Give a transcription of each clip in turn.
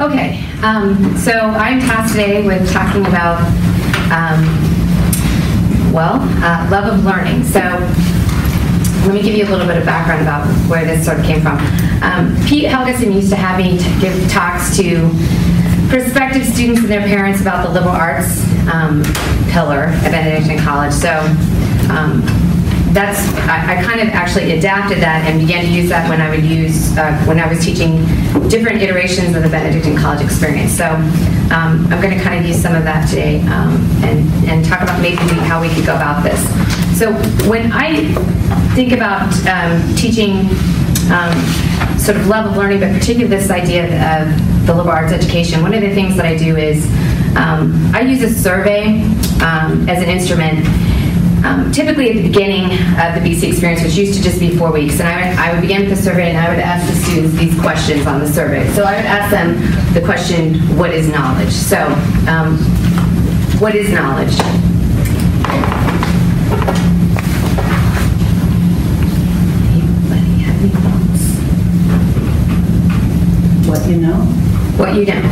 Okay, so I'm tasked today with talking about, love of learning. So let me give you a little bit of background about where this sort of came from. Pete Helgeson used to have me give talks to prospective students and their parents about the liberal arts pillar at Benedictine College. So I kind of actually adapted that and began to use that when I was teaching different iterations of the Benedictine College experience. So I'm going to kind of use some of that today and talk about maybe how we could go about this. So when I think about teaching sort of love of learning, but particularly this idea of the liberal arts education, one of the things that I do is I use a survey as an instrument. Typically at the beginning of the BC experience, which used to just be 4 weeks, and I would begin with the survey and I would ask the students these questions on the survey. So I would ask them the question, what is knowledge? So, what is knowledge? Anybody have any thoughts? What you know. What you know.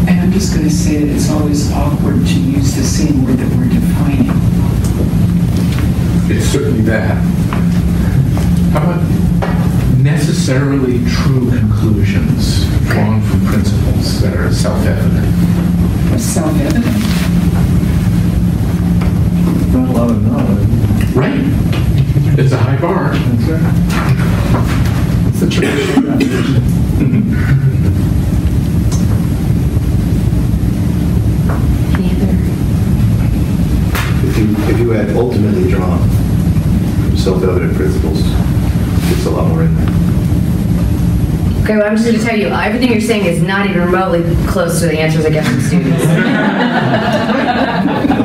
I'm just going to say that it's always awkward to use the same word that we're defining. It's certainly that. How about necessarily true conclusions drawn from principles that are self-evident? Self-evident? Not a lot of knowledge. Right. It's a high bar. That's right. It's a traditional definition. If you had ultimately drawn from self-evident principles, it's a lot more in there. Okay, well, I'm just going to tell you, everything you're saying is not even remotely close to the answers I get from students.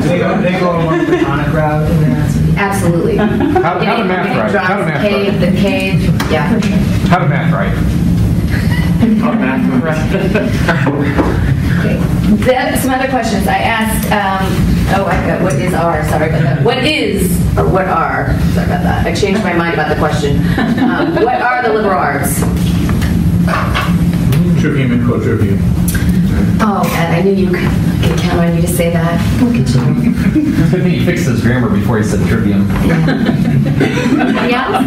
They go along the platonic route in their answer. Absolutely. How to math right? How to math right? The cave, yeah. How to math right? How to math right. Okay. Some other questions. I asked, what is R? Sorry about that. What is, or what are? Sorry about that. I changed my mind about the question. What are the liberal arts? Trivium and quadrivium. Oh, and I knew you could count on you to say that. Look at you. I think he fixed his grammar before he said trivium. Anybody else?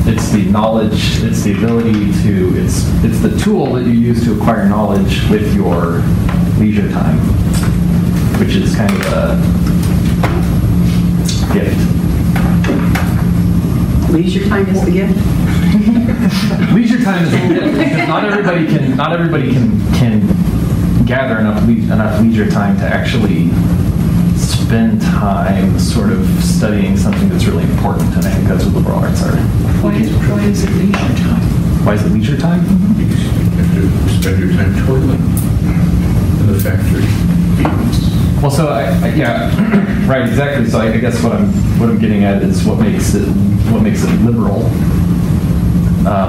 It's the knowledge, it's the ability to, it's the tool that you use to acquire knowledge with your leisure time, which is kind of a gift. Leisure time is the gift? Leisure time is a gift because not everybody can gather enough leisure time to actually spend time sort of studying something that's really important, and I think that's what liberal arts are. Why is it leisure time? Why is it leisure time? Because you have to spend your time toiling in the factory. Well, so yeah, right, exactly. So I guess what I'm getting at is what makes it liberal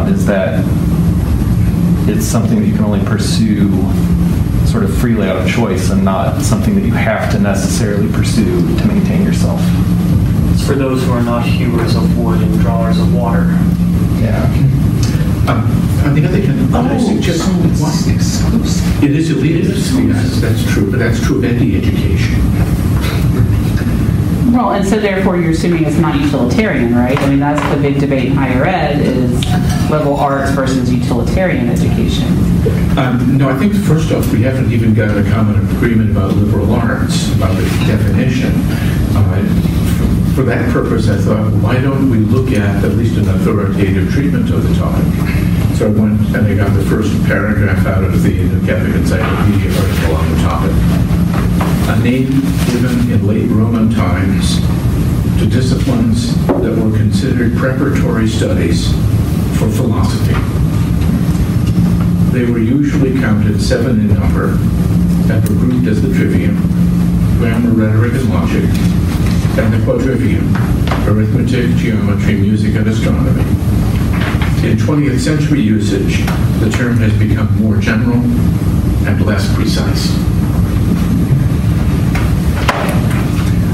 is that it's something that you can only pursue sort of freely out of choice and not something that you have to necessarily pursue to maintain yourself. It's for those who are not hewers of wood and drawers of water. Yeah. On the other hand, I suggest it's exclusive. it is elitist. Yes, that's true, but that's true of any education. Well, and so therefore you're assuming it's not utilitarian, right? I mean, that's the big debate in higher ed is liberal arts versus utilitarian education. No, I think first off, we haven't even got a common agreement about liberal arts, about the definition. For that purpose, I thought, why don't we look at least an authoritative treatment of the topic? So I went and I got the first paragraph out of the New Catholic Encyclopedia article on the topic. A name given in late Roman times to disciplines that were considered preparatory studies for philosophy. They were usually counted 7 in number and were grouped as the trivium, grammar, rhetoric, and logic, and the quadrivium, arithmetic, geometry, music, and astronomy. In 20th century usage, the term has become more general and less precise.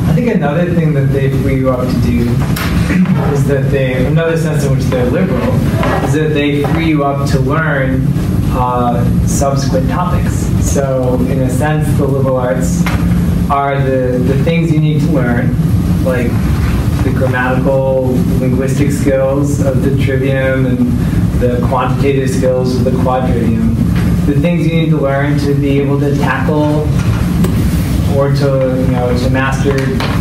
I think another thing that they free you up to do is that another sense in which they're liberal, is that they free you up to learn subsequent topics. So in a sense, the liberal arts are the things you need to learn, like the grammatical, linguistic skills of the trivium and the quantitative skills of the quadrivium. The things you need to learn to be able to tackle or to master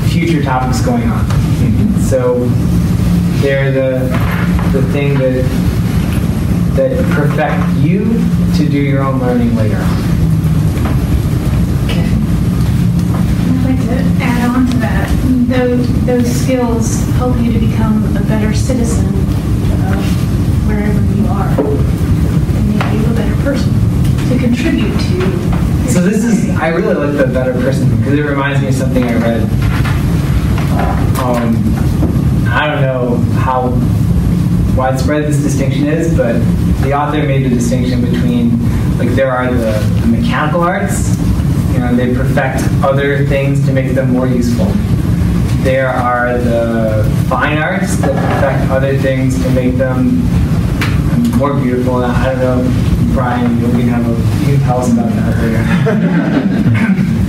future topics going on. So they're the thing that perfect you to do your own learning later on. I'd like to add on to that. Those skills help you to become a better citizen of wherever you are, and make you a better person to contribute to. So I really like the better person because it reminds me of something I read. I don't know how widespread this distinction is, but the author made the distinction between, like, there are the mechanical arts, they perfect other things to make them more useful. There are the fine arts that perfect other things to make them more beautiful. And I don't know, Brian, you can tell us about that later.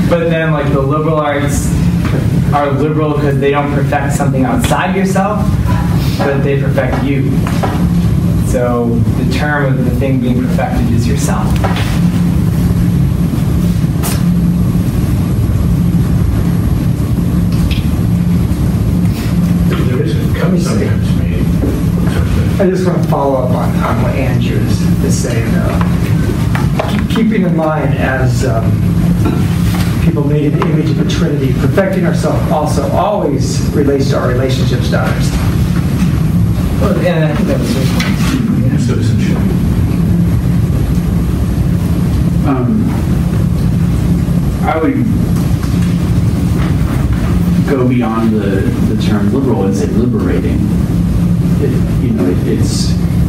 But then, like, the liberal arts are liberal because they don't perfect something outside yourself, but they perfect you. So the term of the thing being perfected is yourself. There is a sometimes made. I just want to follow up on what Andrew is saying. Keeping in mind, as people made in the image of the Trinity, perfecting ourselves also always relates to our relationships to others. Well, and I think that was your point. Yeah, citizenship. I would go beyond the term liberal and say liberating.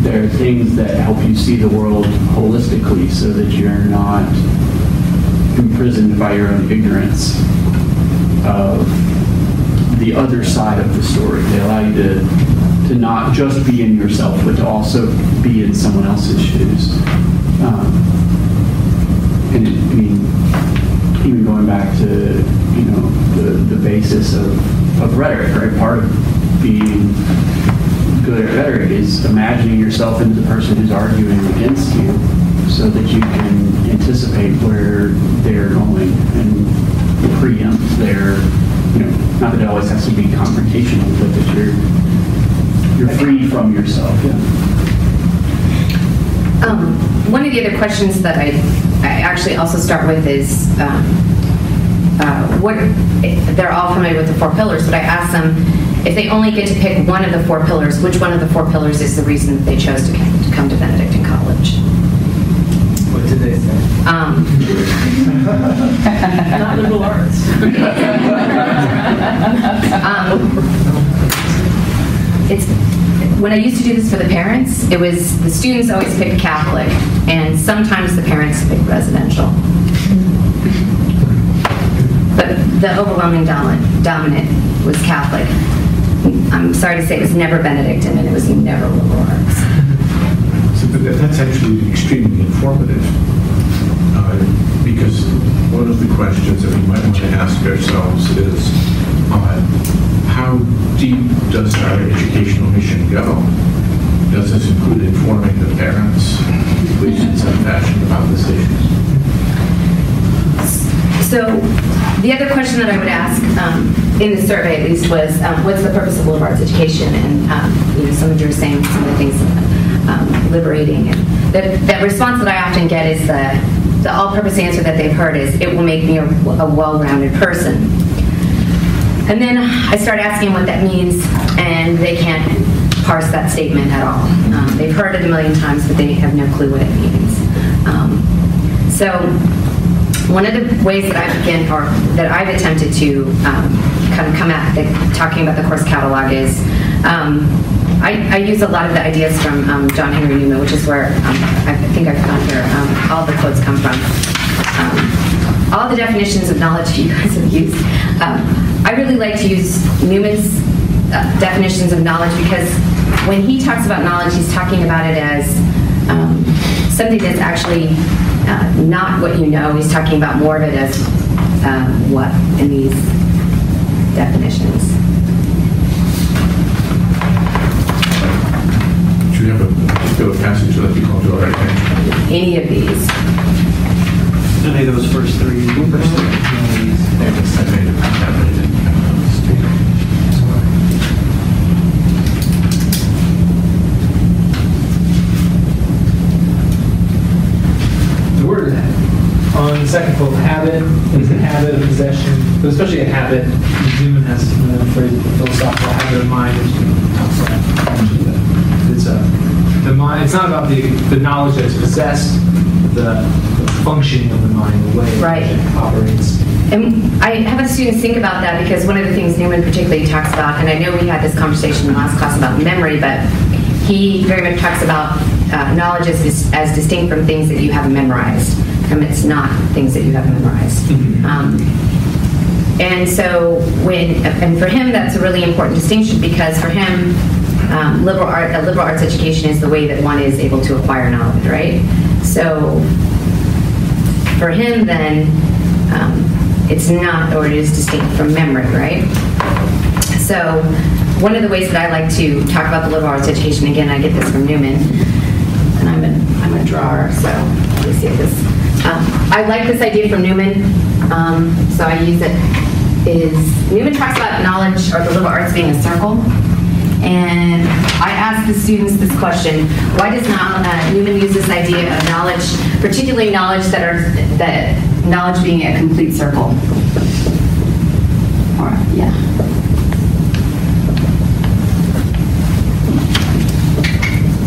There are things that help you see the world holistically so that you're not imprisoned by your own ignorance of the other side of the story. They allow you to not just be in yourself, but to also be in someone else's shoes. Even going back to the basis of rhetoric, right? Part of being good at rhetoric is imagining yourself into the person who's arguing against you, so that you can anticipate where they're going and preempt their, not that it always has to be confrontational, but that you're free from yourself. Yeah. One of the other questions that I actually also start with is, they're all familiar with the 4 pillars, but I ask them, if they only get to pick one of the 4 pillars, which one of the 4 pillars is the reason that they chose to come to Benedictine College? What did they say? Not liberal arts. When I used to do this for the parents, it was the students always picked Catholic, and sometimes the parents picked residential. But the overwhelming dominant was Catholic. I'm sorry to say it was never Benedictine, and it was never liberal arts. So that's actually extremely informative, because one of the questions that we might want to ask ourselves is, how deep does our educational mission go? Does this include informing the parents, at least in some fashion, about this issue? So the other question that I would ask, in the survey at least, was what's the purpose of liberal arts education? And some of you were saying some of the things liberating. And the response that I often get is the all-purpose answer that they've heard is, it will make me a well-rounded person. And then I start asking what that means, and they can't parse that statement at all. They've heard it a million times, but they have no clue what it means. So one of the ways that I begin, or that I've attempted to kind of come at talking about the course catalog is, I use a lot of the ideas from John Henry Newman, which is where I think I've found here all the quotes come from. all the definitions of knowledge you guys have used. I really like to use Newman's definitions of knowledge, because when he talks about knowledge, he's talking about it as something that's actually not what you know. He's talking about more of it as what in these definitions. Do you have a particular passage that you want to our attention? Any of these. Any of those first three? The word on the second quote, habit is a habit of possession, but especially a habit. Newman has the phrase philosophical habit of mind, which talks about it's the mind. It's not about the knowledge that's possessed, the functioning of the mind, the way it operates. And I have the students think about that, because one of the things Newman particularly talks about, and I know we had this conversation in the last class about memory, but he very much talks about knowledge as distinct from things that you have memorized. It's not things that you have memorized. And so and for him, that's a really important distinction, because for him, a liberal arts education is the way that one is able to acquire knowledge, right? So for him, then, it's not, or it is distinct from memory, right? So one of the ways that I like to talk about the liberal arts education, again, I get this from Newman, and I'm a drawer, so let me see this. I like this idea from Newman, so I use it. Newman talks about knowledge, or the liberal arts, being a circle. And I asked the students this question: why does Newman use this idea of knowledge, particularly knowledge that knowledge being a complete circle?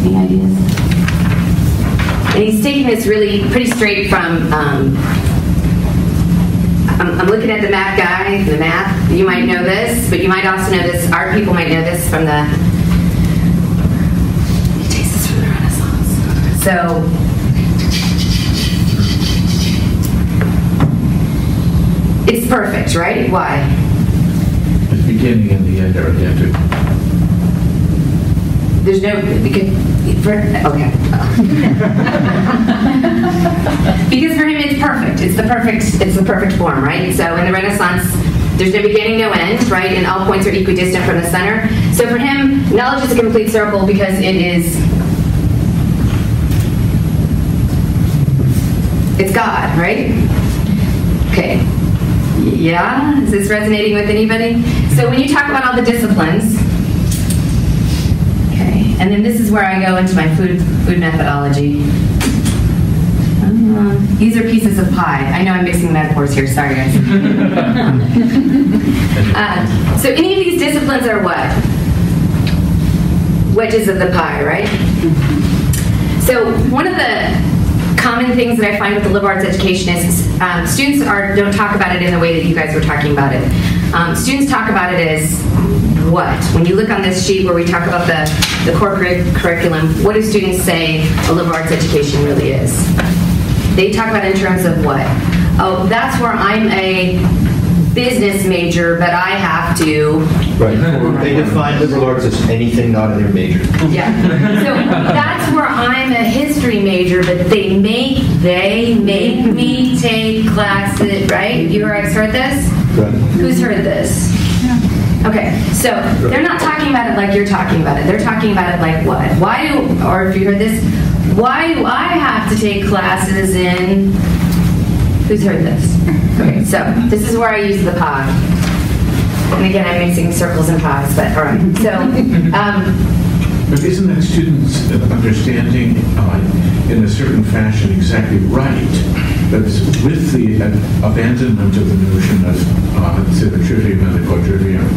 Any ideas? And he's taking this really pretty straight from, I'm looking at the math guy, the math. You might know this, but you might also know this. Art people might know this from he takes this from the Renaissance. So, it's perfect, right? Why? The beginning and the end are identical. There's no, okay. Because for him it's perfect. It's the perfect form, right? So in the Renaissance, there's no beginning, no end, right? And all points are equidistant from the center. So for him, knowledge is a complete circle because it's God, right? Okay. Yeah? Is this resonating with anybody? So when you talk about all the disciplines, and then this is where I go into my food methodology. These are pieces of pie. I know I'm mixing metaphors here. Sorry, guys. So any of these disciplines are what? Wedges of the pie, right? So one of the common things that I find with the liberal arts education is students don't talk about it in the way that you guys were talking about it. Students talk about it as what? When you look on this sheet where we talk about the core curriculum, what do students say a liberal arts education really is? They talk about it in terms of what? Oh, that's where I'm a business major, but I have to... Right. They define liberal arts as anything not in their major. Yeah. So that's where I'm a history major, but they make me take classes, right? You guys heard this? Right. Who's heard this? Okay, so they're not talking about it like you're talking about it. They're talking about it like what? Or if you heard this, why do I have to take classes in... Who's heard this? Okay, so this is where I use the pie. And again, I'm mixing circles and pies, but all right. So, but isn't that students' understanding in a certain fashion exactly right? That is, with the abandonment of the notion of, say, the trivium and the quadrivium,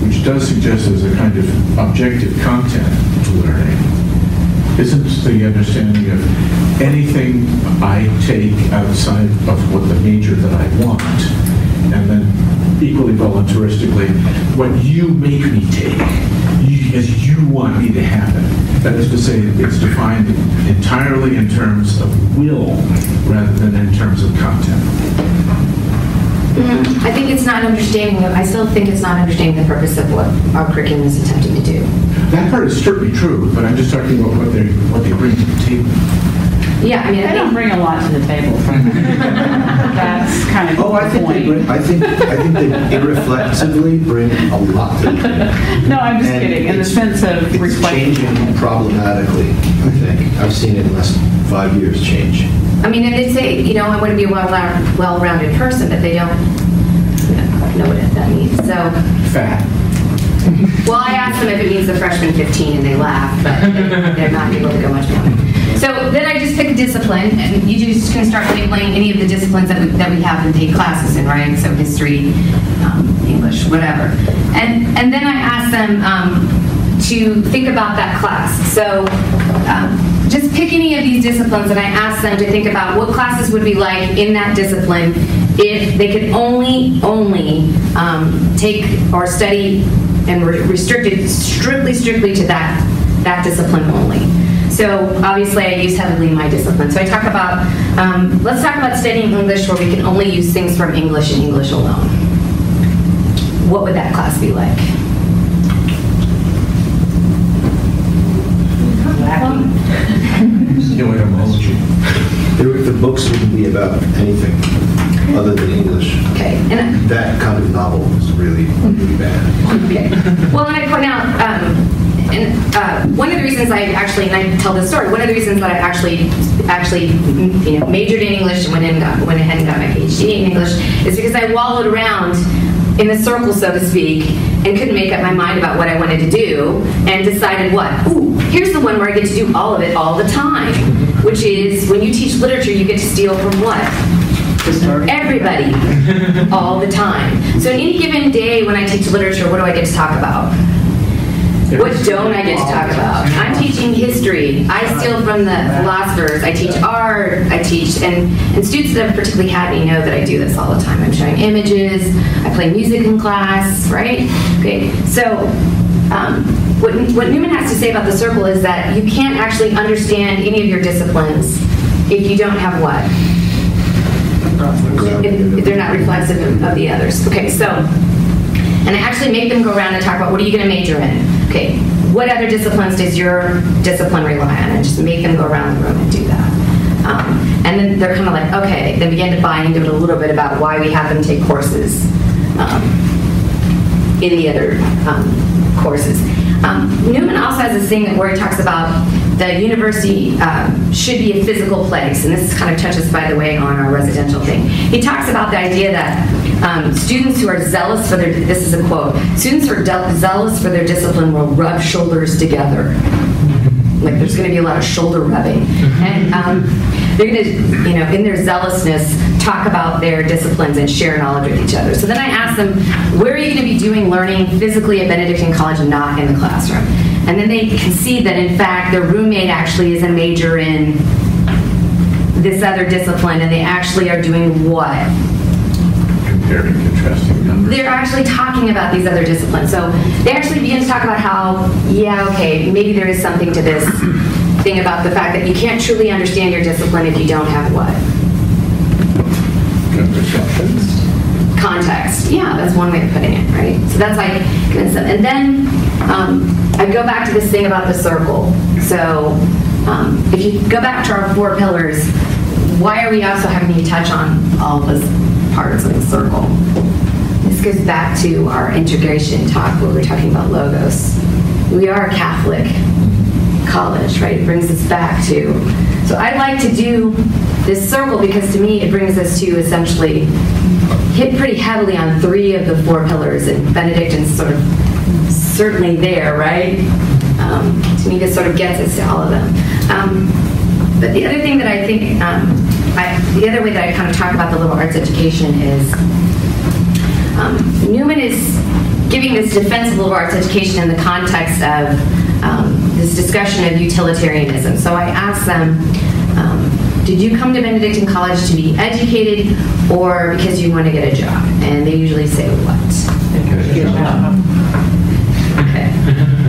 which does suggest there's a kind of objective content to learning, isn't the understanding of anything I take outside of what the major that I want, and then equally voluntaristically what you make me take, as you want me to happen. That is to say, it's defined entirely in terms of will rather than in terms of content. I think it's not understanding, I still think it's not understanding the purpose of what our curriculum is attempting to do. That part is certainly true, but I'm just talking about what they bring to the table. Yeah, I mean, They don't bring a lot to the table. That's kind of Oh, I the think they point. bring, I think they irreflexively bring a lot to the table. No, I'm just And kidding, in the it's- sense of It's reflecting. changing problematically, I think. I've seen it in the last 5 years change. I mean, and they say, you know, I want to be a well-rounded person, but they don't know what that means. So, Fat. well, I asked them if it means the freshman 15, and they laugh, but they're not able to go much more. So then I just pick a discipline, and you just can start labeling any of the disciplines that we have and take classes in, right? So history, English, whatever. And then I ask them to think about that class. So just pick any of these disciplines, and I ask them to think about what classes would be like in that discipline if they could only take or study and restricted strictly to that discipline only. So obviously I use heavily my discipline. So I talk about, let's talk about studying English where we can only use things from English and English alone. What would that class be like? Etymology. The books wouldn't be about anything other than English. Okay. And That kind of novel is really bad. okay. Well, and I point out, one of the reasons I actually, and I tell this story, one of the reasons that I actually majored in English and went ahead and got my PhD in English is because I wallowed around in a circle, so to speak, and couldn't make up my mind about what I wanted to do, and decided what? Ooh, here's the one where I get to do all of it all the time, which is when you teach literature, you get to steal from what? Everybody, all the time. So in any given day when I teach literature, what do I get to talk about? What don't I get to talk about? I'm teaching history. I steal from the philosophers. I teach art. I teach, and students that have particularly had me know that I do this all the time. I'm showing images. I play music in class, right? Okay, so what Newman has to say about the circle is that you can't actually understand any of your disciplines if you don't have what? If they're not reflexive of the others. Okay, so, and I actually make them go around and talk about what are you going to major in? Okay, what other disciplines does your discipline rely on? And just make them go around the room and do that. And then they're kind of like, okay, they begin to buy into it a little bit about why we have them take courses in the other courses. Newman also has this thing where he talks about the university should be a physical place, and this kind of touches, by the way, on our residential thing. He talks about the idea that students who are zealous for their, this is a quote, students who are zealous for their discipline will rub shoulders together. Like there's going to be a lot of shoulder rubbing. And they're going to, in their zealousness, talk about their disciplines and share knowledge with each other. So then I ask them, where are you going to be doing learning physically at Benedictine College and not in the classroom? And then they can see that, in fact, their roommate actually is a major in this other discipline, and they actually are doing what? Comparing and contrasting numbers. They're actually talking about these other disciplines. So they actually begin to talk about how, yeah, okay, maybe there is something to this thing about the fact that you can't truly understand your discipline if you don't have what? Context. Yeah, that's one way of putting it, right? So that's like, and then I go back to this thing about the circle. So if you go back to our 4 pillars, why are we also having you touch on all those parts of the circle? This goes back to our integration talk where we're talking about logos. We are a Catholic college, right? It brings us back to, so I like to do this circle because to me it brings us to essentially hit pretty heavily on 3 of the 4 pillars, and Benedictine's sort of certainly there, right? To me this sort of gets us to all of them. But the other thing that I think, the other way that I kind of talk about the liberal arts education is Newman is giving this defense of liberal arts education in the context of this discussion of utilitarianism. So I asked them, did you come to Benedictine College to be educated or because you want to get a job? And they usually say what?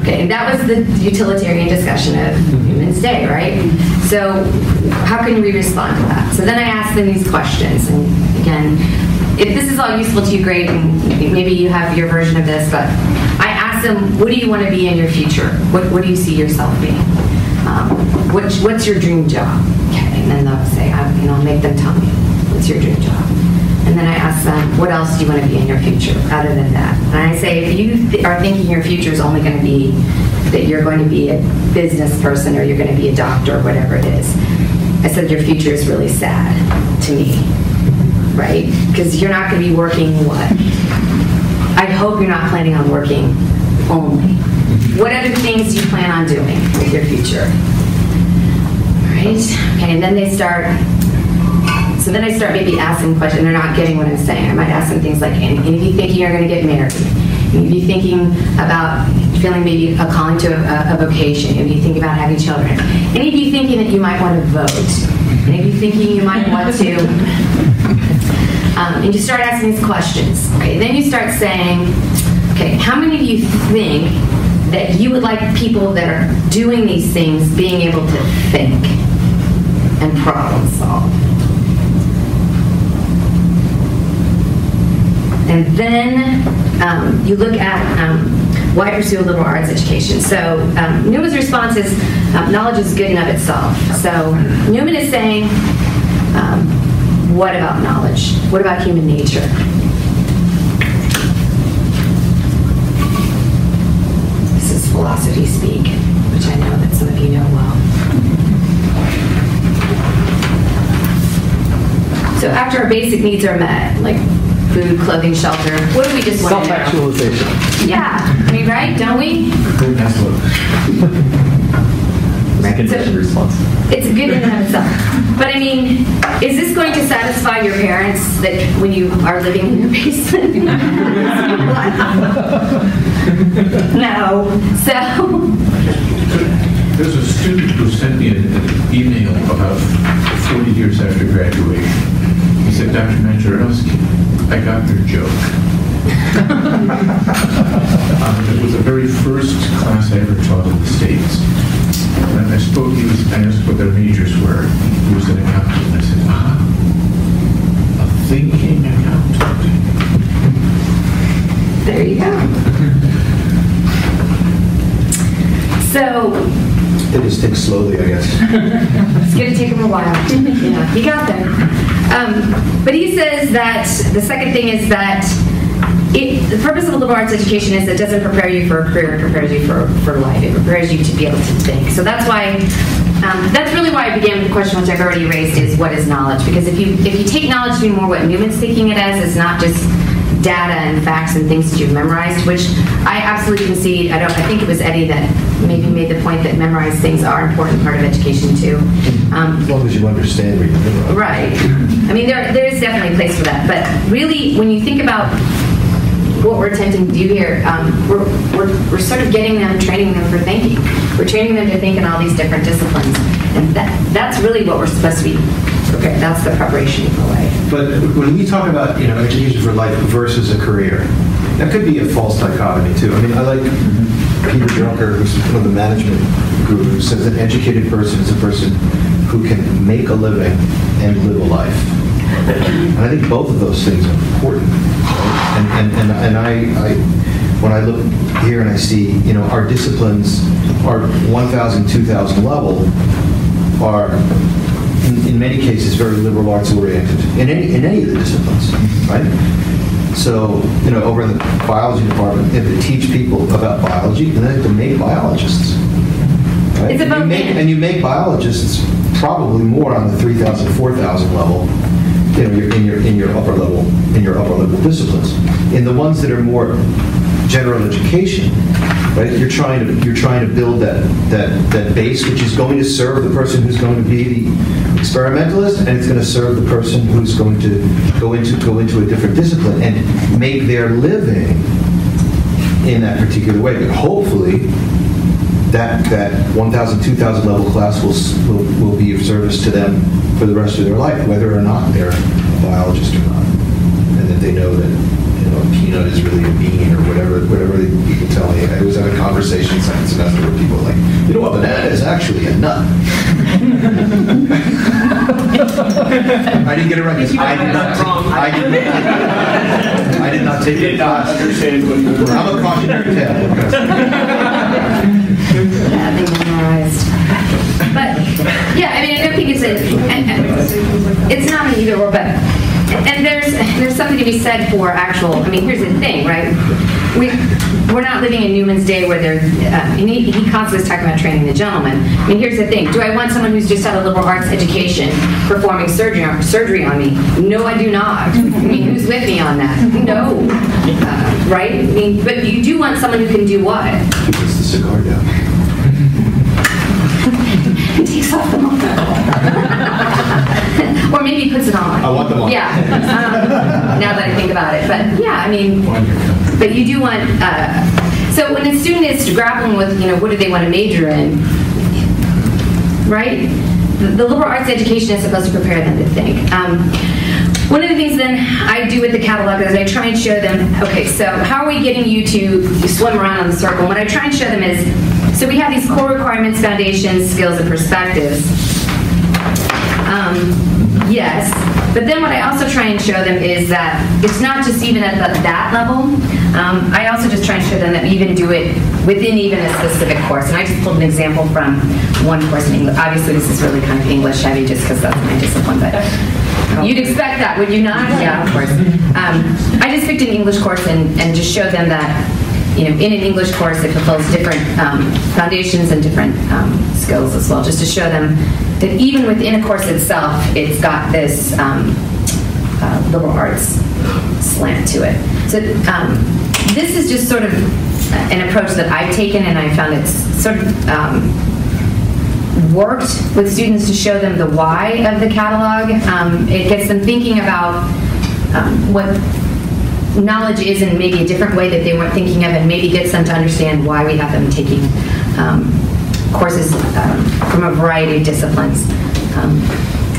Okay, and that was the utilitarian discussion of Women's Day, right? So how can we respond to that? So then I asked them these questions, and again, if this is all useful to you, great, and maybe you have your version of this, but I asked them, what do you want to be in your future? What do you see yourself being? What's your dream job? Okay, and then they'll say, make them tell me, what's your dream job? And then I ask them, what else do you want to be in your future other than that? And I say, if you are thinking your future is only going to be that you're going to be a business person or you're going to be a doctor or whatever it is, I said, your future is really sad to me, right? Because you're not going to be working what? I hope you're not planning on working only. What other things do you plan on doing with your future? All right? Okay, and then they start... So then I start maybe asking questions. They're not getting what I'm saying. I might ask them things like, and if you think you're going to get married, if you're thinking about feeling maybe a calling to a vocation, if you think about having children, any of you thinking that you might want to vote, any of you thinking you might want to, and you start asking these questions. Okay, then you start saying, okay, how many of you think that you would like people that are doing these things being able to think and problem solve? And then you look at why pursue a liberal arts education. So Newman's response is knowledge is good in of itself. So Newman is saying, what about knowledge? What about human nature? This is philosophy speak, which I know that some of you know well. So after our basic needs are met, like food, clothing, shelter, what do we just want to know? Self-actualization. Yeah, I mean, right? Don't we? Right. So, response. It's good in and of itself. But I mean, is this going to satisfy your parents that when you are living in your basement? No. So. There's a student who sent me an email about 40 years after graduation. He said, Dr. Manjarowski, I got your joke. It was the very first class I ever taught in the States. And I asked what their majors were. He was an accountant. I said, a thinking accountant. There you go. So, It just takes slowly, I guess. it's going to take him a while. Yeah, he got there. But he says that the second thing is that the purpose of a liberal arts education is it doesn't prepare you for a career, it prepares you for life. It prepares you to be able to think. So that's why, that's really why I began with the question, which I've already raised, is what is knowledge? Because if you take knowledge to be more what Newman's thinking it as, it's not just data and facts and things that you've memorized, which I absolutely concede. I think it was Eddie that maybe made the point that memorized things are an important part of education too. As long as you understand what you're doing. Right. I mean, there is definitely a place for that. But really, when you think about what we're attempting to do here, we're sort of getting them, training them for thinking. We're training them to think in all these different disciplines. And that's really what we're supposed to be prepared. That's the preparation for life. But when we talk about, education for life versus a career, that could be a false dichotomy too. I mean, I like Peter Drucker, who's one of the management gurus, says an educated person is a person who can make a living and live a life. And I think both of those things are important. Right? And I when I look here and I see, our disciplines are 1,000, 2,000 level are in many cases very liberal arts oriented in any of the disciplines, right? So, over in the biology department, they have to teach people about biology, and then they have to make biologists. Right? It's about and you make biologists probably more on the 3,000, 4,000 level. In your upper level disciplines. In the ones that are more general education, right? You're trying to build that base, which is going to serve the person who's going to be the experimentalist, and it's going to serve the person who's going to go into a different discipline and make their living in that particular way. But hopefully, that 1,000, 2,000 level class will be of service to them for the rest of their life, whether or not they're a biologist or not. And that they know that, you know, a peanut is really a bean or whatever people tell me. I was at a conversation second semester where people were like, you know what, banana is actually a nut. I didn't get it right. I did not take it. I'm a cautionary tale. Memorized. But yeah, I mean, I don't think it's not an either or, but and there's something to be said for actual. I mean, here's the thing, right? We're not living in Newman's day where they're. He constantly is talking about training the gentleman. I mean, here's the thing: do I want someone who's just had a liberal arts education performing surgery on me? No, I do not. I mean, who's with me on that? No, right? I mean, but you do want someone who can do what? He puts the cigar down. He takes off the monocle. Or maybe puts it on. I want them on. Yeah. Now that I think about it. But yeah, I mean, but you do want, so when a student is grappling with, you know, what do they want to major in, right? The liberal arts education is supposed to prepare them to think. One of the things then I do with the catalog is I try and show them, okay, so how are we getting you to swim around on the circle? And what I try and show them is, so we have these core requirements, foundations, skills, and perspectives. Yes, but then what I also try and show them is that it's not just even at that level. I also just try and show them that we even do it within even a specific course. And I just pulled an example from one course in English. Obviously, this is really kind of English heavy just because that's my discipline, but you'd expect that, would you not? Yeah, of course. I just picked an English course and just showed them that, you know, in an English course, it fulfills different foundations and different skills as well, just to show them that even within a course itself, it's got this liberal arts slant to it. So this is just sort of an approach that I've taken, and I found it's sort of worked with students to show them the why of the catalog. It gets them thinking about what knowledge is in maybe a different way that they weren't thinking of, and maybe gets them to understand why we have them taking courses from a variety of disciplines.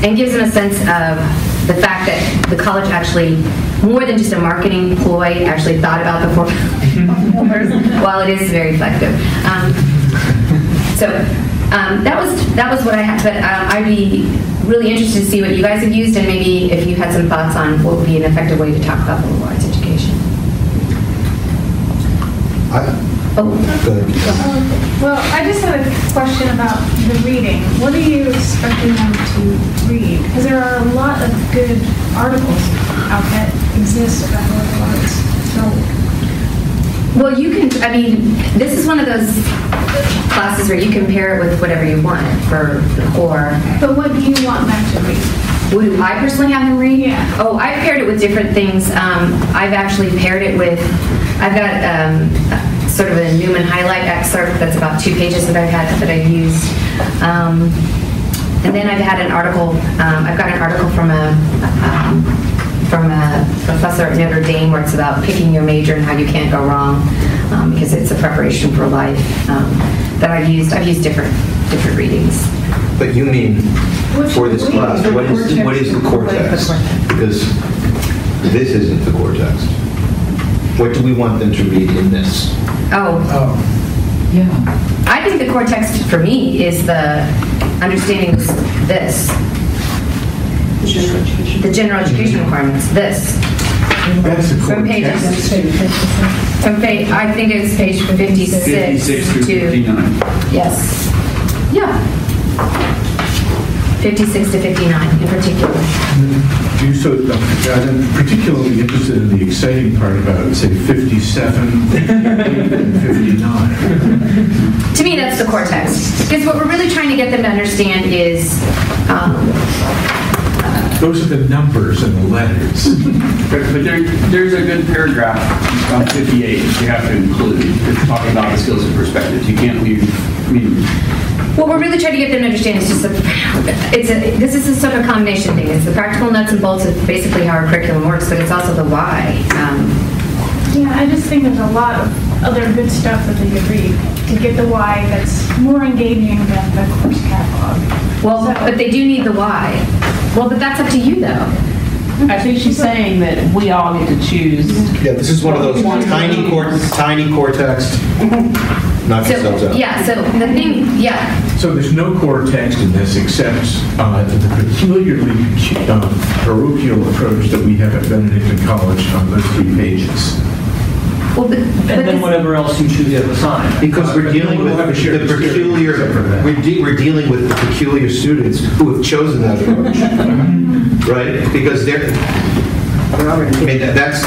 And gives them a sense of the fact that the college actually, more than just a marketing ploy, actually thought about the four pillars, while it is very effective. That was what I had, but I'd be really interested to see what you guys have used, and maybe if you had some thoughts on what would be an effective way to talk about the liberal arts education. Well, I just had a question about the reading. What are you expecting them to read? Because there are a lot of good articles out that exist about liberal arts. So, well, you can, I mean, this is one of those classes where you can pair it with whatever you want for the core. But what do you want them to read? What do I personally have them read? Yeah. Oh, I've paired it with different things. I've actually paired it with, I've got sort of a Newman highlight excerpt that's about 2 pages that I've used. And then I've had an article, I've got an article from a professor at Notre Dame where it's about picking your major and how you can't go wrong, because it's a preparation for life, that I've used different readings. But you mean for this class, what is the core text? Because this isn't the core text. What do we want them to read in this? Yeah. I think the core text for me is the understanding this. The general education requirements, this. That's the core From pages. From page, I think it's page 56 through to 59. Yes. Yeah. 56 to 59 in particular. I'm particularly interested in the exciting part about, say, 57 and 59. To me, that's the core text. Because what we're really trying to get them to understand is Those are the numbers and the letters. But there's a good paragraph on 58 you have to include. It's talking about the skills and perspectives. You can't leave. I mean, what we're really trying to get them to understand is just this is a sort of a combination thing. It's the practical nuts and bolts of basically how our curriculum works, but it's also the why. Yeah, I just think there's a lot of other good stuff that they could read to get the why that's more engaging than the course catalog. Well, but they do need the why. Well, but that's up to you, though. I think she's saying that we all get to choose. Yeah, this is one of those tiny core text. Knock yourselves out. Yeah, so the thing, yeah. So there's no core text in this except the peculiarly parochial approach that we have at Benedictine College on those 3 pages. Well, but And then this- whatever else you choose to assign. Because we're dealing with We'll have a shared the peculiar, experience. we're dealing with the peculiar students who have chosen that approach, right? Because they're, I mean, that's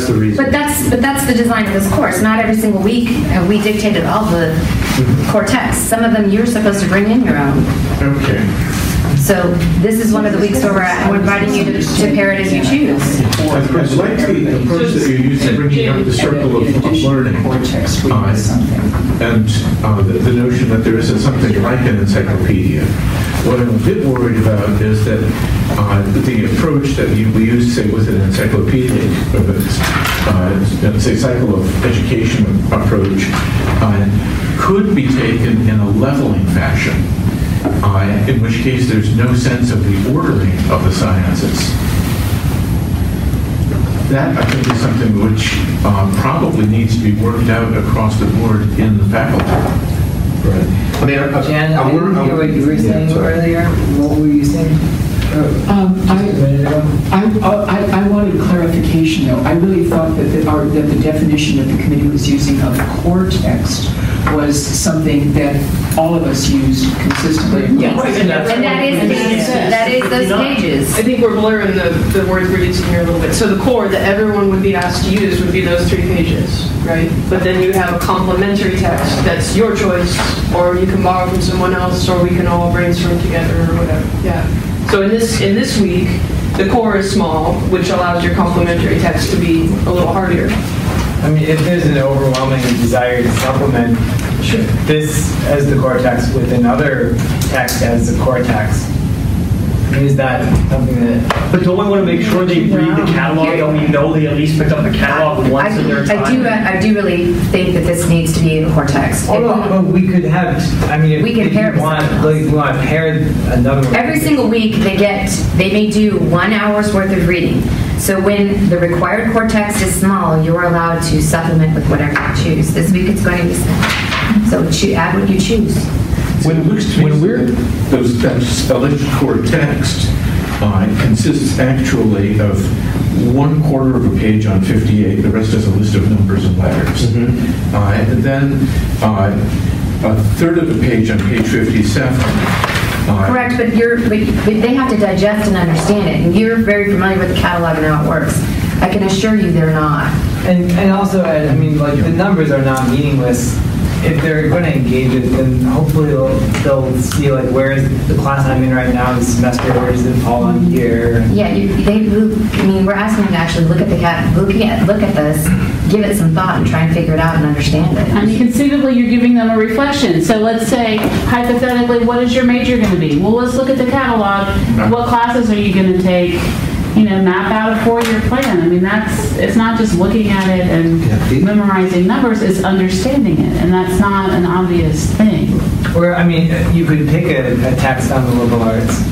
the reason. But that's the design of this course. Not every single week have we dictated all the core texts. Some of them you're supposed to bring in your own. Okay. So this is one of the weeks where we're inviting you to pair it as you choose. I like the approach that you're using, bringing up the circle of learning, and the notion that there isn't something like an encyclopedia. What I'm a bit worried about is that the approach that we use, say, with an encyclopedic, say, cycle of education approach, could be taken in a leveling fashion. In which case there's no sense of the ordering of the sciences. That, I think, is something which probably needs to be worked out across the board in the faculty. Right. I mean, Jan, I didn't hear what you were saying earlier. What were you saying? I wanted clarification, though. I really thought that the definition that the committee was using of core text was something that all of us used consistently. Yes. And that is those pages. I think we're blurring the words we're using here a little bit. So the core that everyone would be asked to use would be those 3 pages, right? But then you have a complementary text that's your choice, or you can borrow from someone else, or we can all brainstorm together, or whatever. Yeah. So in this week, the core is small, which allows your complementary text to be a little hardier. I mean, if there's an overwhelming desire to supplement this as the core text with another text as the core text, I mean, is that something that... But don't we want to make sure they read the catalog and we know they at least picked up the catalog once in their time? I do really think that this needs to be a core text. Although we could have, I mean, We can if pair you want, like, we want to pair another one. Every single week they may do 1 hour's worth of reading. So when the required core text is small, you're allowed to supplement with whatever you choose. This week it's going to be small. So add what you choose. When we're those alleged core text consists actually of 1/4 of a page on 58. The rest is a list of numbers and letters. And then a third of a page on page 57. Correct, but they have to digest and understand it. And you're very familiar with the catalog and how it works. I can assure you they're not. And also, I mean, like, the numbers are not meaningless. If they're going to engage it, then hopefully they'll see, like, where is the class I'm in right now this semester, where does it fall on here? Yeah, I mean, we're asking them to actually look at look at this, give it some thought, and try and figure it out and understand it. I mean, conceivably, you're giving them a reflection. So let's say, hypothetically, what is your major going to be? Well, let's look at the catalog. What classes are you going to take? You know, map out a 4-year plan. I mean, it's not just looking at it and memorizing numbers, it's understanding it. And that's not an obvious thing. Or, I mean, you could pick a text on the liberal arts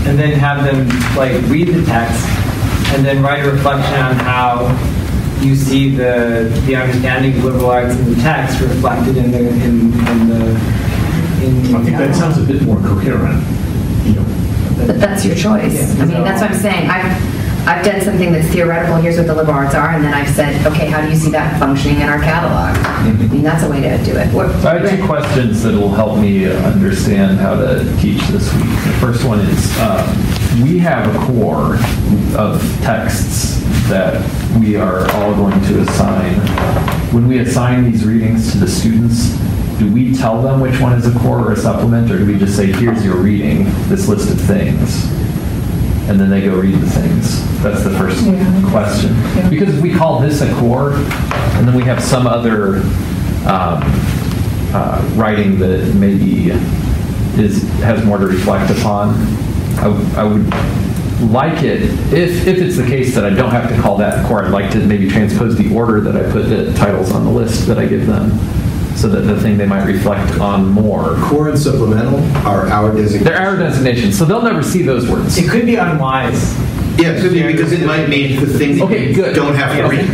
and then have them, like, read the text and then write a reflection on how you see the understanding of liberal arts in the text reflected in the I think that sounds a bit more coherent. You know. But that's your choice. Yeah, I mean, that's what I'm saying. I've done something that's theoretical. Here's what the liberal arts are, and then I've said, okay, how do you see that functioning in our catalog? I mean, that's a way to do it. I have 2 questions that will help me understand how to teach this week. The first one is, we have a core of texts that we are all going to assign. When we assign these readings to the students, do we tell them which one is a core or a supplement, or do we just say, here's your reading, this list of things, and then they go read the things? That's the first question. Because if we call this a core, and then we have some other writing that maybe has more to reflect upon, I would like it, if it's the case that I don't have to call that core, I'd like to maybe transpose the order that I put the titles on the list that I give them, so that the thing they might reflect on more. Core and supplemental are our designations. They're our designations, so they'll never see those words. It could be unwise. Yeah, it could be, because it might mean the thing that Okay, you good. don't have to read.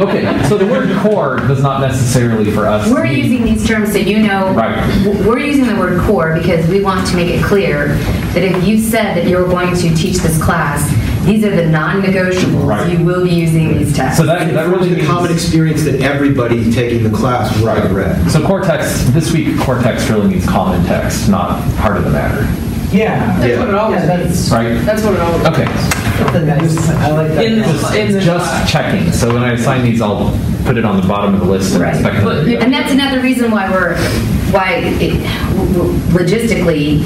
Okay, so the word core does not necessarily for us. We're using these terms so you know. Right. We're using the word core because we want to make it clear that if you said that you're going to teach this class, these are the non-negotiables. Right. You will be using these texts. So that really the means common experience that everybody taking the class will have read. So core text, this week, core text really means common text, not part of the matter. Yeah. That's what it always means. Right? That's what it always Okay. I like that. In the Just checking. So when I assign these, I'll put it on the bottom of the list and Right. expect them to be- And that's another reason why logistically,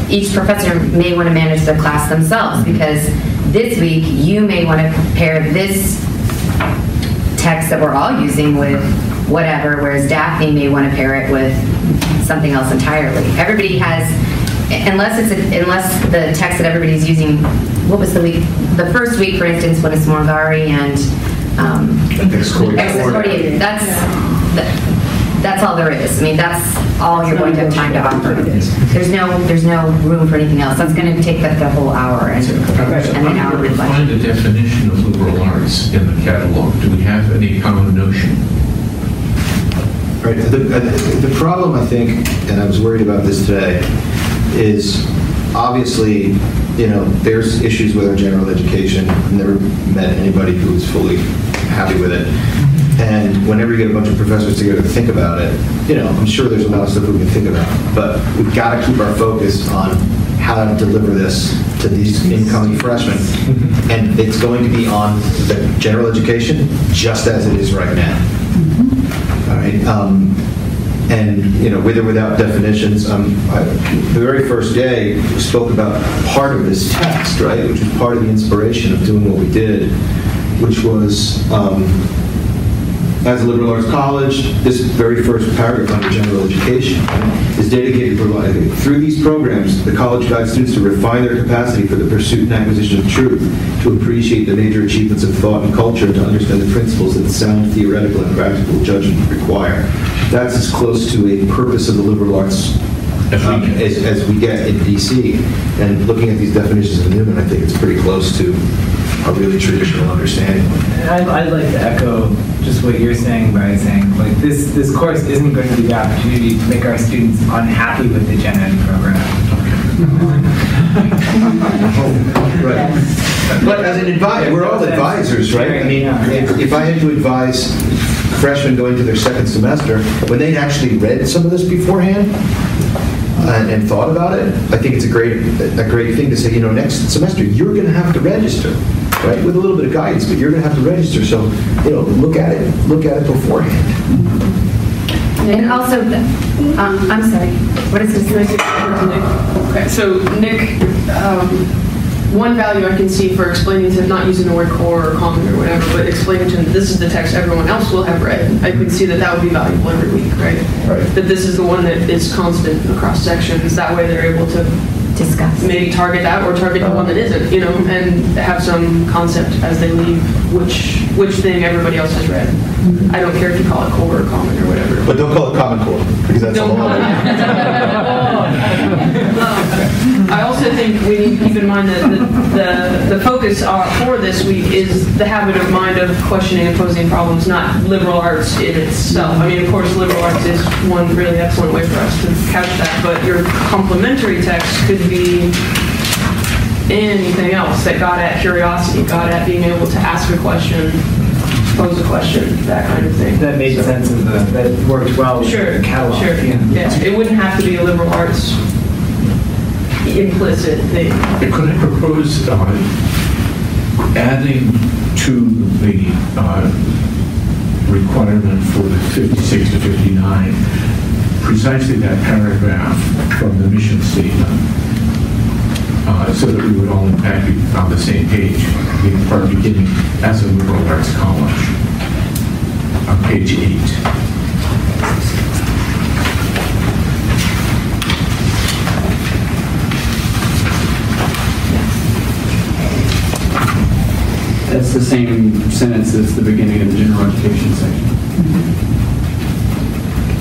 each professor may want to manage the class themselves, because this week you may want to compare this text that we're all using with whatever, whereas Daphne may want to pair it with something else entirely. Everybody has, unless the text that everybody's using, what was the week? The first week, for instance, when it's Morgari and Excordiated. That's all there is. I mean, that's all you're going to have time to offer. There's no room for anything else. That's going to take the whole hour and an hour. We find a definition of liberal arts in the catalog. Do we have any common notion? Right. The problem, I think, and I was worried about this today, is obviously, there's issues with our general education. I've never met anybody who is fully happy with it. And whenever you get a bunch of professors together to think about it, I'm sure there's a lot of stuff we can think about. But we've got to keep our focus on how to deliver this to these incoming freshmen. And it's going to be on the general education just as it is right now. All right. And with or without definitions, the very first day we spoke about part of this text, right, which was part of the inspiration of doing what we did, which was, as a liberal arts college, this very first paragraph under general education is dedicated to providing, through these programs, the college guides students to refine their capacity for the pursuit and acquisition of truth, to appreciate the major achievements of thought and culture, and to understand the principles that sound theoretical and practical judgment require. That's as close to a purpose of the liberal arts as we get in DC. And looking at these definitions of Newman, I think it's pretty close to a really traditional understanding. I'd like to echo just what you're saying by saying, like, this course isn't going to be the opportunity to make our students unhappy with the Gen Ed program. Right. But as an advisor, we're all advisors, right? I mean, if I had to advise freshmen going to their second semester, when they'd actually read some of this beforehand and thought about it, I think it's a great thing to say, next semester you're going to have to register, right? With a little bit of guidance, but you're going to have to register. So, look at it beforehand. And also, I'm sorry, what is this? Okay, so Nick, one value I can see for explaining to him, not using the word core or common or whatever, but explaining to him this is the text everyone else will have read. I could see that would be valuable every week, right? Right. That this is the one that is constant across sections. That way they're able to Discuss. maybe target that or target the one that isn't, and have some concept as they leave which thing everybody else has read. Mm-hmm. I don't care if you call it core or common or whatever. But don't call it Common Core, because that's Don't a call whole it. other. I also think we need to keep in mind that the focus for this week is the habit of mind of questioning and posing problems, not liberal arts in itself. I mean, of course, liberal arts is one really excellent way for us to couch that, but your complementary text could be anything else that got at curiosity, got at being able to ask a question, pose a question, that kind of thing. That made sense that worked well with the catalog. Sure. Yeah. It wouldn't have to be a liberal arts implicit thing. Could I propose adding to the requirement for the 56 to 59 precisely that paragraph from the mission statement, so that we would all in fact be on the same page, beginning as a liberal arts college, on page 8. the same sentence as the beginning of the general education section.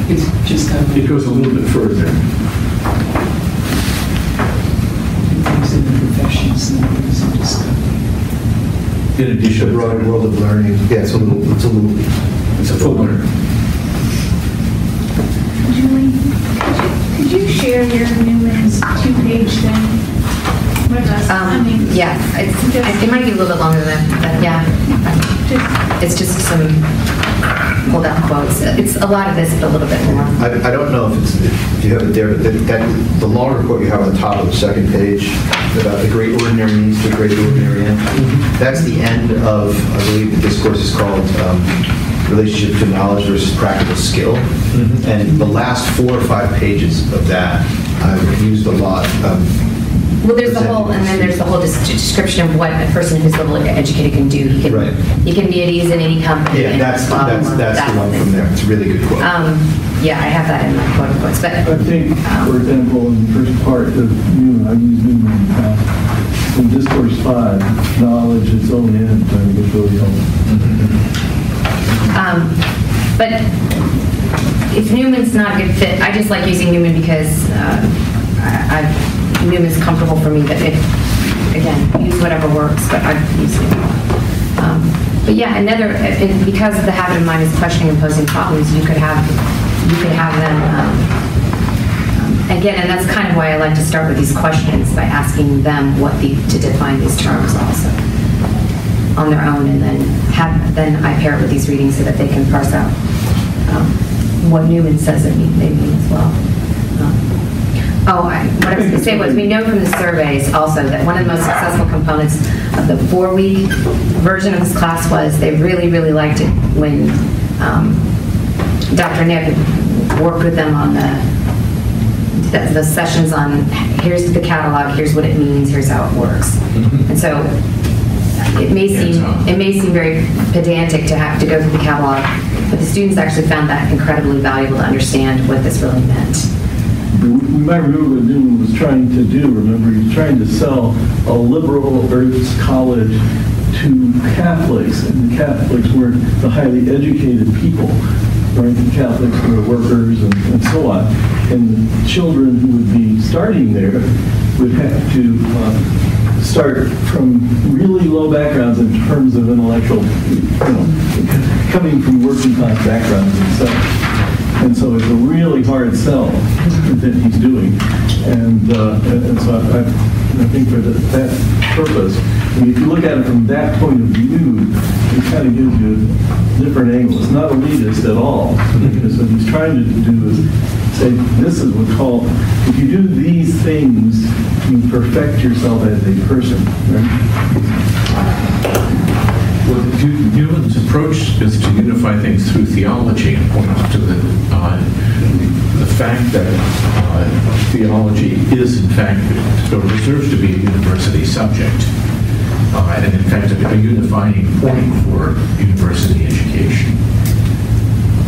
It's just kind of... It goes a little bit further. Things in the professions and things of discovery. In addition, The broader world of learning. Yeah, it's a full learner. Julie, could you share your Newman's 2-page thing with us? Yeah, it might be a little bit longer than that, yeah. It's just some pulled out quotes. It's a lot of this, but a little bit more. I don't know if you have it there, but the longer quote you have on the top of the second page about the great ordinary means to the great ordinary end, that's the end of, I believe the discourse is called Relationship to Knowledge versus Practical Skill. And the last 4 or 5 pages of that I've used a lot. Well, there's the whole, and then there's the whole description of what a person who's level educated can do. He can be at ease in any company. Yeah, that's the one from there. It's a really good quote. Yeah, I have that in my quotes. But I think, for example, in the first part of Newman, I've used Newman in the past. In Discourse 5, knowledge its own end, I think it's really helpful. But if Newman's not a good fit, I just like using Newman because Newman's comfortable for me. That again, use whatever works, but I've used Newman. But yeah, because the habit of mind is questioning and posing problems, you could have them again, and that's kind of why I like to start with these questions by asking them to define these terms also on their own, and then I pair it with these readings so that they can parse out what Newman says they mean as well. What I was going to say was we know from the surveys also that one of the most successful components of the 4-week version of this class was they really, really liked it when Dr. Nick worked with them on the sessions on here's the catalog, here's what it means, here's how it works. And so it may seem very pedantic to have to go through the catalog, but the students actually found that incredibly valuable to understand what this really meant. We might remember what Newman was trying to do. Remember, he was trying to sell a liberal arts college to Catholics, and the Catholics were the highly educated people, right? The Catholics were workers and so on. And the children who would be starting there would have to start from really low backgrounds in terms of intellectual, coming from working class backgrounds and stuff. And so it's a really hard sell that he's doing. And so I think for that purpose, if you look at it from that point of view, it kind of gives you a different angle. It's not elitist at all, because what he's trying to do is say, this is what's called, if you do these things, you perfect yourself as a person, right? Well, Newman's approach is to unify things through theology and point to the fact that theology is, in fact, or deserves to be a university subject, and in fact, a unifying point for university education.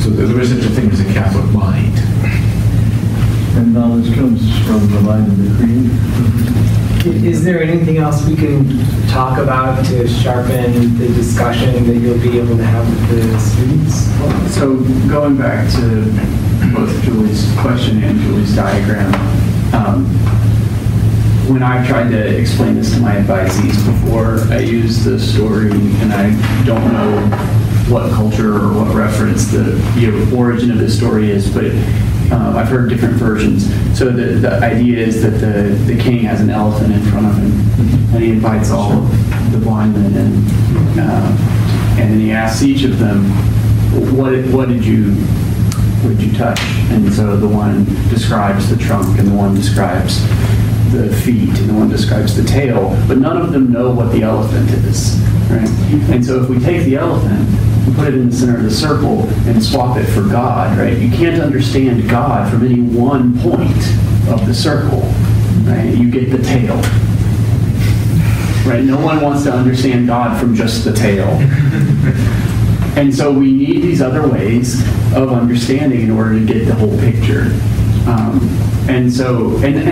So there is such a thing as a Catholic mind. And knowledge comes from the mind of the Creator. Is there anything else we can talk about to sharpen the discussion that you'll be able to have with the students? So going back to both Julie's question and Julie's diagram, when I tried to explain this to my advisees before, I used the story, and I don't know what culture or what reference the origin of this story is, but I've heard different versions. So the idea is that the king has an elephant in front of him, and he invites all of the blind men in, and then he asks each of them, what did you touch? And so the one describes the trunk, and the one describes the feet, and the one describes the tail, but none of them know what the elephant is, right? And so if we take the elephant, we put it in the center of the circle and swap it for God, right? You can't understand God from any one point of the circle, right? You get the tail, right? No one wants to understand God from just the tail. And so we need these other ways of understanding in order to get the whole picture. And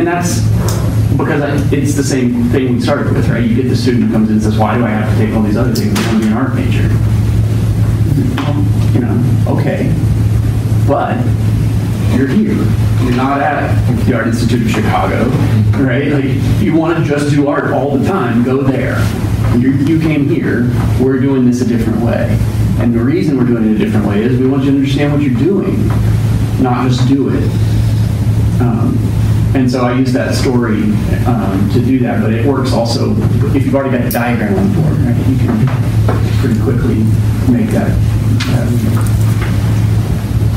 that's because it's the same thing we started with, right? You get the student who comes in and says, why do I have to take all these other things? I want to be an art major. You know, okay. But you're here. You're not at the Art Institute of Chicago, right? Like, you want to just do art all the time, go there. You came here, we're doing this a different way. And the reason we're doing it a different way is we want you to understand what you're doing, not just do it. And so I use that story to do that, but it works also if you've already got the diagram on board, right? You can pretty quickly make that.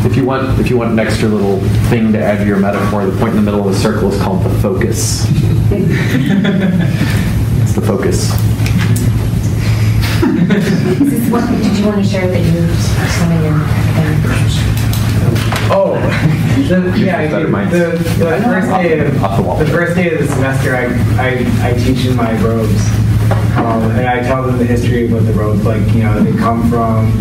If you want an extra little thing to add to your metaphor, the point in the middle of the circle is called the focus. It's the focus. What did you want to share that you some of your academic? Oh, the first day of the semester, I teach in my robes, and I tell them the history of what the robes, like, you know, they come from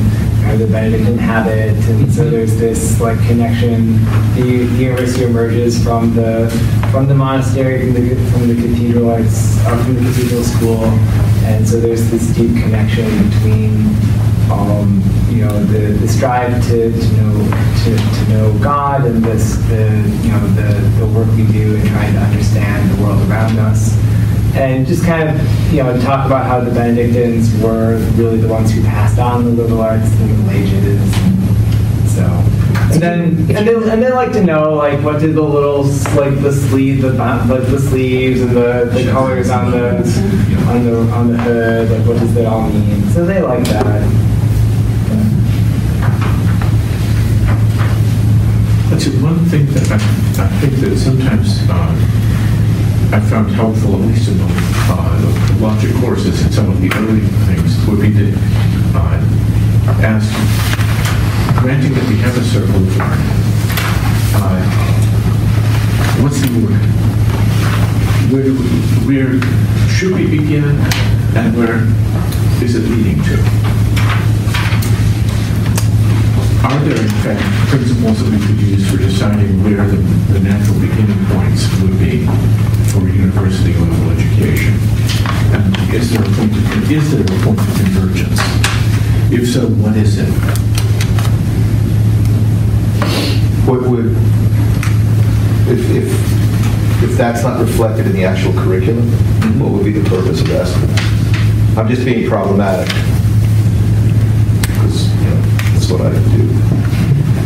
the Benedictine habit, and so there's this like connection. The university emerges from the monastery, from the cathedral arts, from the cathedral school, and so there's this deep connection between you know, the strive to know God and the work we do in trying to understand the world around us, and just kind of, you know, talk about how the Benedictines were really the ones who passed on the liberal arts to the Middle Ages. So, and then like to know, like, what did the little, like, the sleeves and the colors on the hood, like, what does that all mean? So they like that. That's one thing that I think that sometimes I found helpful, at least in the logic courses and some of the early things, would be to ask, granting that we have a circle of art, what's the order? Where should we begin, and where is it leading to? Are there, in fact, principles that we could use for deciding where the natural beginning points would be for university level education? And is there a point of convergence? If so, what is it? What would, if that's not reflected in the actual curriculum, what would be the purpose of asking? I'm just being problematic, because, you know, that's what I do.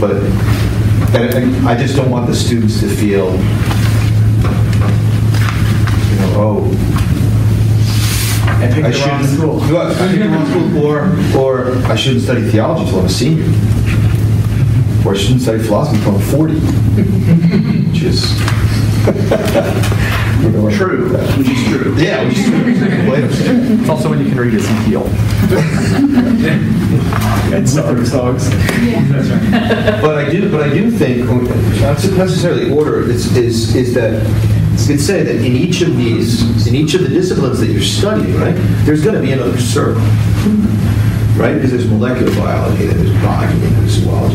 But I just don't want the students to feel, you know, oh, I picked the wrong school. I picked the wrong school, or I shouldn't study theology until I'm a senior. Or I shouldn't study philosophy until I'm 40. Which is true. Which is true. Yeah, which is true. It's also when you can read Ezekiel. And dogs. That's right. But I do think, not necessarily order, is that you'd say that in each of the disciplines that you're studying, right, there's going to be another circle, right? Because there's molecular biology, there's botany,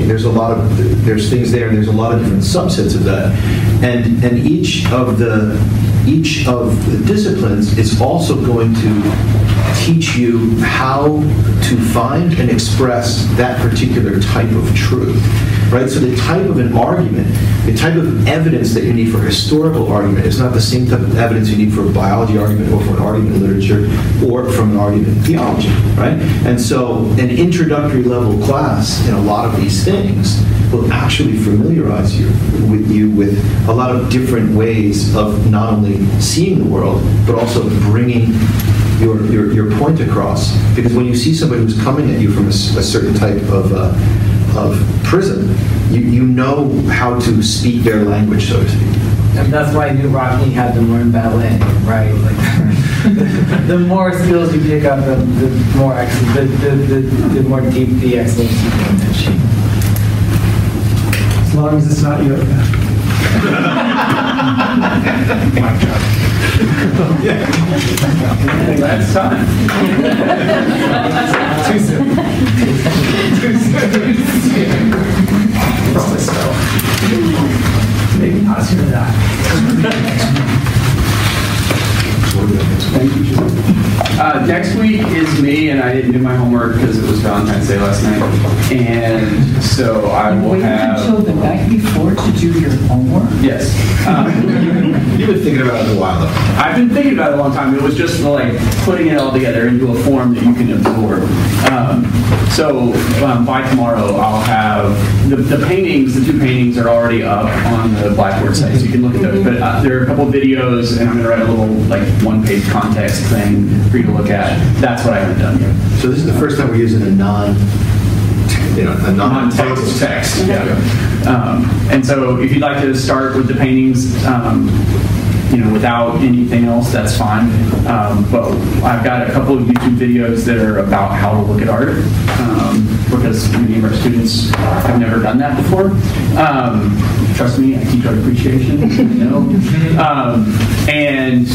there's zoology, there's things there, and there's a lot of different subsets of that, and each of the disciplines is also going to teach you how to find and express that particular type of truth, right? So the type of an argument, the type of evidence that you need for a historical argument is not the same type of evidence you need for a biology argument or for an argument in literature or from an argument in theology, right? And so an introductory level class in a lot of these things will actually familiarize you with a lot of different ways of not only seeing the world, but also bringing your point across. Because when you see somebody who's coming at you from a certain type of prism, you know how to speak their language, so to speak. And that's why I knew Rocky had to learn ballet, right? Like, the more skills you pick up, the more the more deep the excellence you can achieve. As long as it's not yoga. My God. That's time. Too soon. Probably so. Maybe not sooner than that. Next week is me, and I didn't do my homework because it was Valentine's Day last night. And so I will Wait until the night before to do your homework? Yes. You've been thinking about it a while, though. I've been thinking about it a long time. It was just like putting it all together into a form that you can absorb. So by tomorrow, I'll have the paintings. The 2 paintings are already up on the Blackboard site, so you can look at those. But there are a couple of videos, and I'm going to write a little like 1-page context thing for you to look at. That's what I haven't done yet. So this is the first time we're using a non-text text. Yeah. And so if you'd like to start with the paintings, without anything else, that's fine. But I've got a couple of YouTube videos that are about how to look at art, because many of our students have never done that before. Trust me, I teach art appreciation. And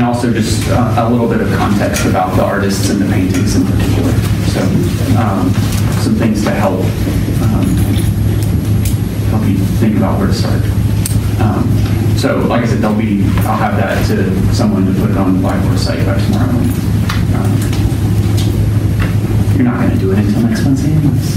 also just a little bit of context about the artists and the paintings in particular. So some things to help you think about where to start. So, like I said, I'll have that to someone to put it on the Blackboard site by tomorrow. You're not going to do it until next Wednesday anyways.